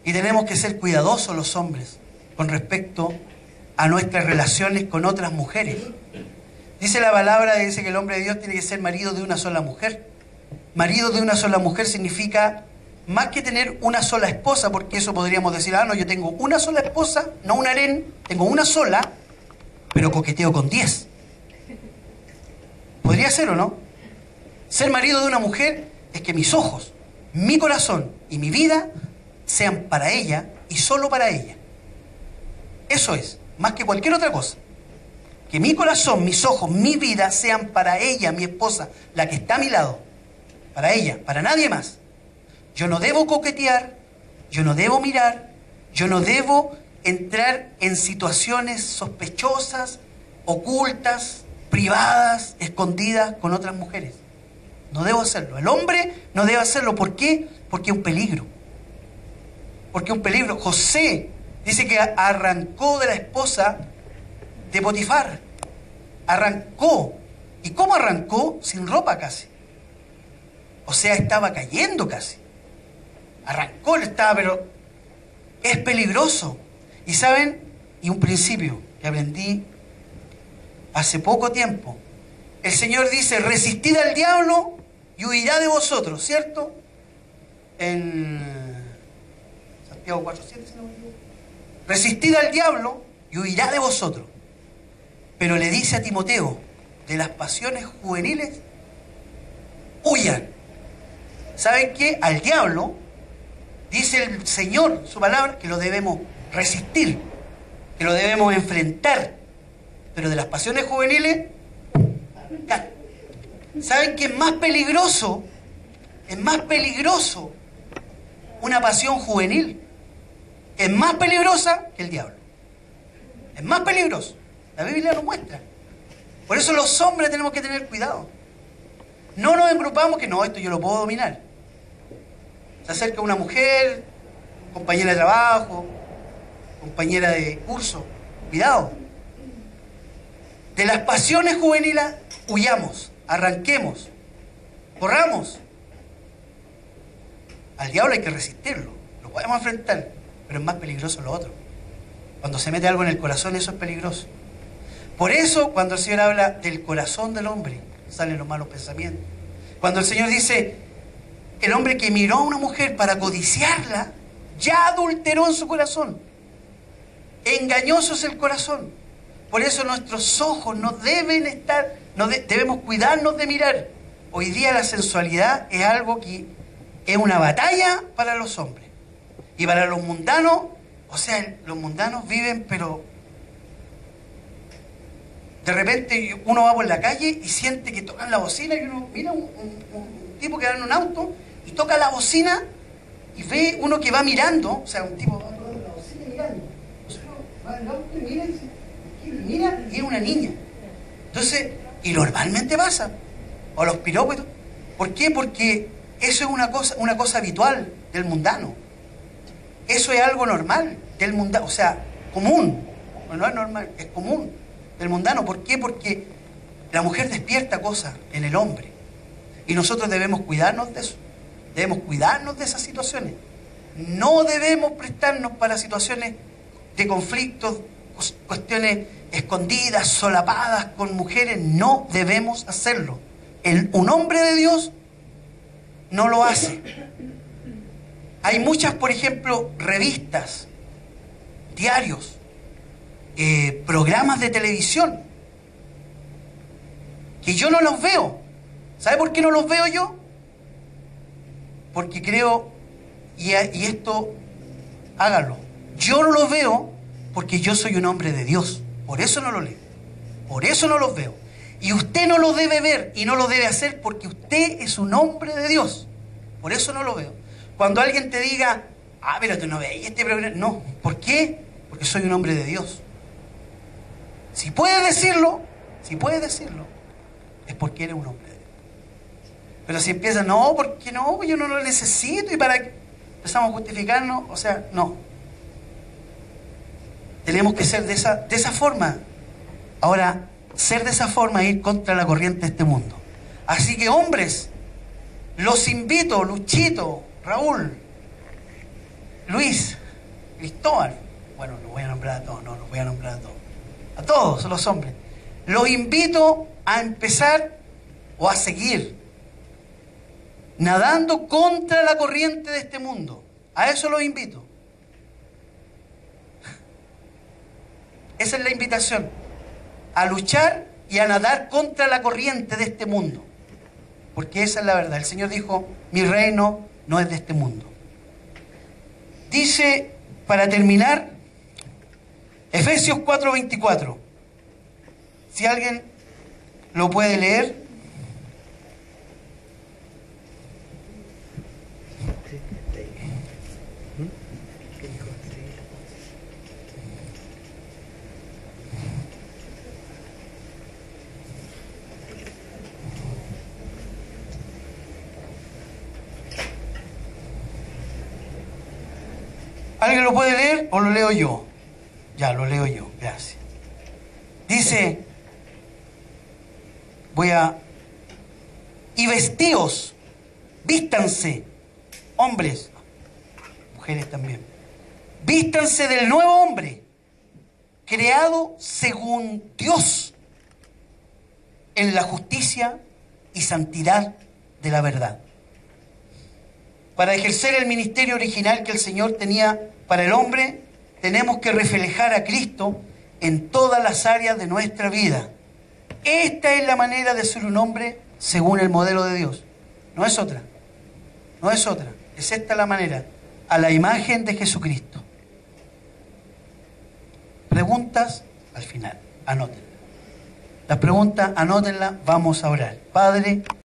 A: y tenemos que ser cuidadosos los hombres con respecto a nuestras relaciones con otras mujeres. Dice la palabra, dice que el hombre de Dios tiene que ser marido de una sola mujer. Marido de una sola mujer significa más que tener una sola esposa, porque eso podríamos decir, no, yo tengo una sola esposa, no un harén, tengo una sola, pero coqueteo con 10. ¿Podría ser o no? Ser marido de una mujer es que mis ojos, mi corazón y mi vida sean para ella y solo para ella. Eso es, más que cualquier otra cosa. Que mi corazón, mis ojos, mi vida sean para ella, mi esposa, la que está a mi lado. Para ella, para nadie más. Yo no debo coquetear, yo no debo mirar, yo no debo entrar en situaciones sospechosas, ocultas, privadas, escondidas con otras mujeres. No debo hacerlo. El hombre no debe hacerlo. ¿Por qué? Porque es un peligro. Porque es un peligro. José dice que arrancó de la esposa de Potifar. Arrancó. ¿Y cómo arrancó? Sin ropa casi. O sea, estaba cayendo casi. Arrancó, pero es peligroso. Y saben, y un principio que aprendí hace poco tiempo. El Señor dice, resistid al diablo y huirá de vosotros, ¿cierto? En Santiago 4:7, si no me equivoco. Resistid al diablo y huirá de vosotros. Pero le dice a Timoteo, de las pasiones juveniles, huyan. ¿Saben qué? Al diablo, dice el Señor, su palabra, que lo debemos resistir, que lo debemos enfrentar. Pero de las pasiones juveniles, ¿saben qué es más peligroso? Es más peligroso una pasión juvenil. Es más peligrosa que el diablo. Es más peligroso. La Biblia lo muestra. Por eso los hombres tenemos que tener cuidado. No nos engrupamos que no, esto yo lo puedo dominar. Se acerca una mujer, compañera de trabajo, compañera de curso. Cuidado. De las pasiones juveniles huyamos, arranquemos, corramos. Al diablo hay que resistirlo, lo podemos enfrentar, pero es más peligroso lo otro. Cuando se mete algo en el corazón, eso es peligroso. Por eso, cuando el Señor habla del corazón del hombre, salen los malos pensamientos. Cuando el Señor dice, el hombre que miró a una mujer para codiciarla, ya adulteró en su corazón. Engañoso es el corazón. Por eso nuestros ojos no deben estar, debemos cuidarnos de mirar. Hoy día la sensualidad es algo que es una batalla para los hombres. Y para los mundanos, o sea, los mundanos viven, pero de repente uno va por la calle y siente que tocan la bocina y uno mira un tipo que va en un auto y toca la bocina y ve uno que va mirando, o sea, un tipo va tocando la bocina y mirando. Uno va en el auto y mira y dice, mira, y es una niña. Entonces, y normalmente pasa. O los piropos. ¿Por qué? Porque eso es una cosa habitual del mundano. Eso es algo normal del mundano, o sea, común. No es normal, es común del mundano. ¿Por qué? Porque la mujer despierta cosas en el hombre. Y nosotros debemos cuidarnos de eso. Debemos cuidarnos de esas situaciones. No debemos prestarnos para situaciones de conflictos, cuestiones escondidas, solapadas con mujeres. No debemos hacerlo. Un hombre de Dios no lo hace. Hay muchas, por ejemplo, revistas, diarios, programas de televisión que yo no los veo. ¿Sabe por qué no los veo yo? Porque creo, y esto hágalo, yo no los veo porque yo soy un hombre de Dios. Por eso no lo leo. Por eso no los veo. Y usted no lo debe ver y no lo debe hacer porque usted es un hombre de Dios. Por eso no lo veo. Cuando alguien te diga, pero tú no veis este programa. No. ¿Por qué? Porque soy un hombre de Dios. Si puedes decirlo, es porque eres un hombre de Dios. Pero si empiezas, no, porque no, yo no lo necesito y para qué empezamos a justificarnos, o sea, no. Tenemos que ser de esa forma. Ahora, ser de esa forma es ir contra la corriente de este mundo. Así que, hombres, los invito, Luchito, Raúl, Luis, Cristóbal, bueno, los voy a nombrar a todos, no, los voy a nombrar a todos. A todos los hombres. Los invito a empezar o a seguir nadando contra la corriente de este mundo. A eso los invito. Esa es la invitación. A luchar y a nadar contra la corriente de este mundo. porque esa es la verdad. El Señor dijo, mi reino no es de este mundo. Dice, para terminar, Efesios 4:24. Si alguien lo puede leer. ¿Alguien lo puede leer o lo leo yo? Ya, lo leo yo, gracias. Dice, y vestíos, vístanse, hombres, mujeres también, vístanse del nuevo hombre, creado según Dios, en la justicia y santidad de la verdad. Para ejercer el ministerio original que el Señor tenía para el hombre, tenemos que reflejar a Cristo en todas las áreas de nuestra vida. Esta es la manera de ser un hombre según el modelo de Dios. No es otra. No es otra. Es esta la manera. A la imagen de Jesucristo. Preguntas al final. Anótenlas. Las preguntas, anótenlas. Vamos a orar. Padre,